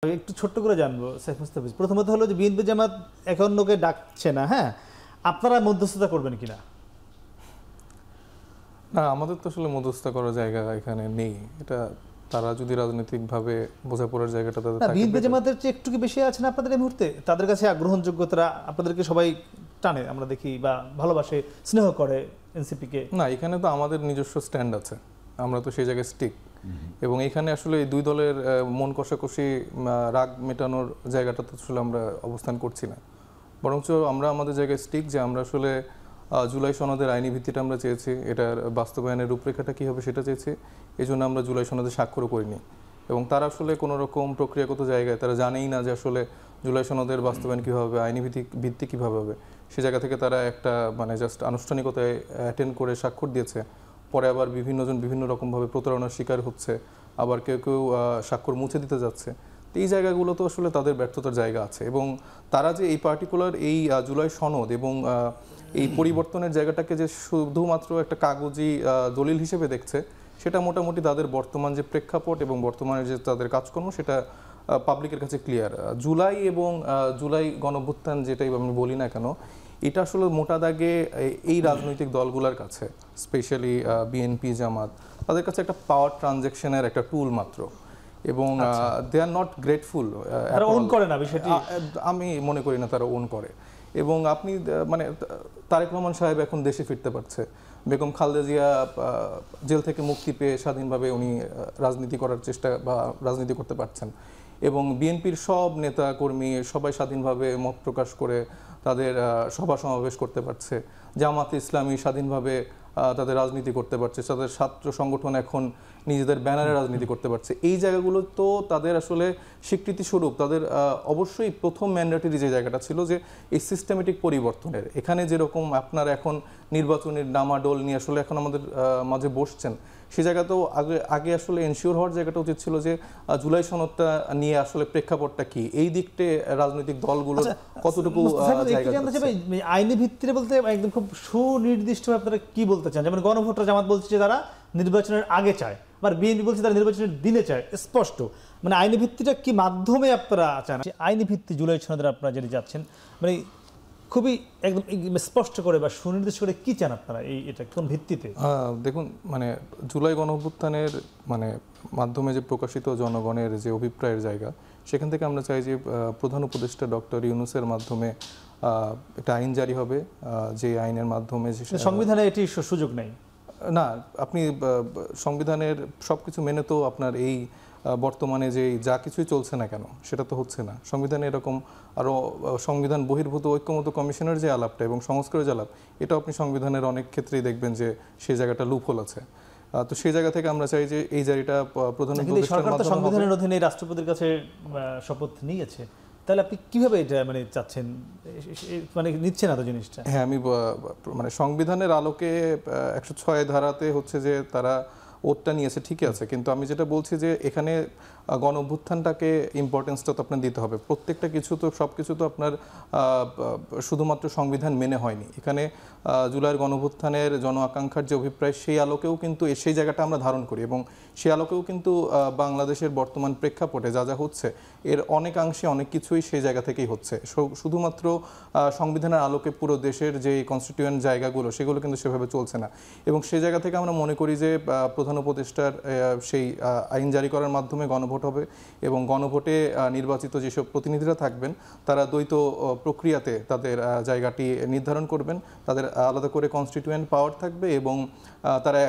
একটু ছোট্ট করে জানবো সাইফ মুস্তাফিজ, প্রথমত হলো যে বিএনপি জামাত একান্নকে ডাকছে না, হ্যাঁ, আপনারা মধ্যস্থতা করবেন কিনা? না, আমাদের তো আসলে মধ্যস্থতা করার জায়গা এখানে নেই। এটা তারা যদি রাজনৈতিকভাবে বোঝাপড়ার জায়গাটা তাদের থাকে। বিএনপি জামাতের চেয়ে একটু কি বেশি আছে না আপনাদের এই মুহূর্তে? তাদের কাছে গ্রহণযোগ্যতা আপনাদেরকে সবাই টানে, আমরা দেখি, বা ভালোবাসে, স্নেহ করে এনসিপিকে। না, এখানে তো আমাদের নিজস্ব স্ট্যান্ড আছে, আমরা তো সেই জায়গায় স্টিক। এবং এখানে আসলে এই দুই দলের মন কষাকষি, রাগ মেটানোর জায়গাটা তো আসলে আমরা অবস্থান করছি না, বরঞ্চ আমরা আমাদের জায়গায় স্টিক যে আমরা আসলে জুলাই সনদের আইনি ভিত্তিটা আমরা চেয়েছি, এটার বাস্তবায়নের রূপরেখাটা কী হবে সেটা চেয়েছি। এই জন্য আমরা জুলাই সনদে স্বাক্ষরও করিনি। এবং তারা আসলে কোনো রকম প্রক্রিয়াগত জায়গায় তারা জানেই না যে আসলে জুলাই সনদের বাস্তবায়ন কীভাবে হবে, আইনি ভিত্তি কীভাবে হবে। সে জায়গা থেকে তারা একটা জাস্ট আনুষ্ঠানিকতায় অ্যাটেন্ড করে স্বাক্ষর দিয়েছে। পরে আবার বিভিন্নজন বিভিন্ন রকমভাবে প্রতারণার শিকার হচ্ছে, আবার কেউ কেউ স্বাক্ষর মুছে দিতে যাচ্ছে। এই জায়গাগুলো তো আসলে তাদের ব্যর্থতার জায়গা আছে। এবং তারা যে এই পার্টিকুলার এই জুলাই সনদ এবং এই পরিবর্তনের জায়গাটাকে যে শুধুমাত্র একটা কাগজি দলিল হিসেবে দেখছে, সেটা মোটামুটি তাদের বর্তমান যে প্রেক্ষাপট এবং বর্তমানে যে তাদের কাজকর্ম, সেটা পাবলিকের কাছে ক্লিয়ার। জুলাই এবং জুলাই গণঅভ্যুত্থান যেটাই আমি বলি না কেন, এটা আসলে মোটা দাগে এই রাজনৈতিক দলগুলোর কাছে, স্পেশালি বিএনপি জামাত, তাদের কাছে একটা পাওয়ার ট্রানজ্যাকশনের একটা টুল মাত্র। এবং দে আর নট গ্রেটফুল। আমি মনে করি না তারা ওন করে। এবং আপনি তারেক রহমান সাহেব এখন দেশে ফিরতে পারছে, বেগম খালেদা জিয়া জেল থেকে মুক্তি পেয়ে স্বাধীনভাবে উনি রাজনীতি করার চেষ্টা বা রাজনীতি করতে পারছেন। এবং বিএনপির সব নেতা কর্মী সবাই স্বাধীনভাবে মত প্রকাশ করে তাদের সভা সমাবেশ করতে পারছে। জামাত ইসলামী স্বাধীনভাবে তাদের রাজনীতি করতে পারছে, তাদের ছাত্র সংগঠন এখন নিজেদের ব্যানারে রাজনীতি করতে পারছে। এই জায়গাগুলো তো তাদের আসলে স্বীকৃতি স্বরূপ তাদের অবশ্যই প্রথম ম্যান্ডেটরি যে জায়গাটা ছিল যে এই সিস্টেমেটিক পরিবর্তনের, এখানে যেরকম আপনার এখন নির্বাচনের ডামাডোল নিয়ে আসলে এখন আমাদের মাঝে বসছেন, সেই জায়গাতেও আগে আসলে এনশিওর হওয়ার জায়গাটা উচিত ছিল যে জুলাই সনদটা নিয়ে আসলে প্রেক্ষাপটটা কি, এই দিকতে রাজনৈতিক দলগুলো কতটুকু আইনি ভিত্তিতে বলতে একদম খুব সুনির্দিষ্টভাবে আপনারা কি বলতে চান? যেমন গণভোটরা জামাত বলছে যে তারা নির্বাচনের আগে চায়, আবার বিএনপি বলছে তারা নির্বাচনের দিনে চায়। স্পষ্ট আইনি ভিত্তিটা কি মাধ্যমে আপনারা চান? আইনি ভিত্তি জুলাই সনদের আপনারা যেটা যাচ্ছেন, খুবই একদম স্পষ্ট করে বা সুনির্দিষ্ট করে কি চান আপনারা? এটা কোন ভিত্তিতে? দেখুন, জুলাই গণঅভ্যুত্থানের মাধ্যমে যে প্রকাশিত জনগণের যে অভিপ্রায়ের জায়গা, সেখান থেকে আমরা চাই যে প্রধান উপদেষ্টা ডক্টর ইউনূসের মাধ্যমে একটা আইন জারি হবে, যে আইনের মাধ্যমে সংবিধানে এটি সুযোগ নেই। না, আপনি সংবিধানের সবকিছু মেনে তো আপনার এই বর্তমানে যে যা কিছুই চলছে না কেন সেটা তো হচ্ছে না। সংবিধানে এরকম আরও সংবিধান বহির্ভূত ঐক্যমত কমিশনের যে আলাপটা এবং সংস্কারের যে আলাপ, এটাও আপনি সংবিধানের অনেক ক্ষেত্রেই দেখবেন যে সেই জায়গাটা লুপহোল আছে। তো সেই জায়গা থেকে আমরা চাই যে এই জারিটা প্রধান উপদেষ্টার সংবিধানের অধীনে রাষ্ট্রপতির কাছে শপথ নিয়েছে, তাহলে আপনি কিভাবে এটা চাচ্ছেন, নিচ্ছে না তো জিনিসটা? হ্যাঁ, আমি সংবিধানের আলোকে 106 ধারাতে হচ্ছে যে তারা ওটটা নিয়েছে, ঠিকই আছে, কিন্তু আমি যেটা বলছি যে এখানে গণ অভ্যুত্থানটাকে ইম্পর্টেন্সটা তো আপনার দিতে হবে। প্রত্যেকটা কিছু তো সব কিছু তো আপনার শুধুমাত্র সংবিধান মেনে হয়নি। এখানে জুলাইয়ের গণ অভ্যুত্থানের জন আকাঙ্ক্ষার যে অভিপ্রায়, সেই আলোকেও কিন্তু সেই জায়গাটা আমরা ধারণ করি, এবং সেই আলোকেও কিন্তু বাংলাদেশের বর্তমান প্রেক্ষাপটে যা যা হচ্ছে এর অনেকাংশে অনেক কিছুই সেই জায়গা থেকেই হচ্ছে। শুধুমাত্র সংবিধানের আলোকে পুরো দেশের যে কনস্টিটিউয়েন্ট জায়গাগুলো সেগুলো কিন্তু সেভাবে চলছে না। এবং সেই জায়গা থেকে আমরা মনে করি যে প্রধান উপদেষ্টার সেই আইন জারি করার মাধ্যমে গণভোট হবে, এবং গণভোটে নির্বাচিত যেসব প্রতিনিধিরা থাকবেন তারা দ্বৈত প্রক্রিয়াতে তাদের জায়গাটি নির্ধারণ করবেন। তাদের আলাদা করে কনস্টিটিউয়েন্ট পাওয়ার থাকবে, এবং তারা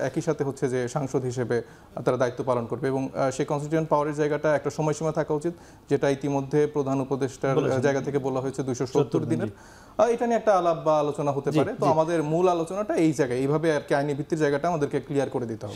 একই সাথে হচ্ছে যে সাংসদ হিসেবে তারা দায়িত্ব পালন করবে। এবং সেই কনস্টিটিউয়েন্ট পাওয়ারের জায়গাটা একটা সময়সীমা থাকা উচিত, যেটা ইতিমধ্যে প্রধান উপদেষ্টার জায়গা থেকে বলা হয়েছে 270 দিনের। এটা নিয়ে একটা আলাপ বা আলোচনা হতে পারে। তো আমাদের মূল আলোচনাটা এই জায়গায়, এইভাবে আর কি আইনি ভিত্তির জায়গাটা আমাদেরকে ক্লিয়ার করে দিতে হবে।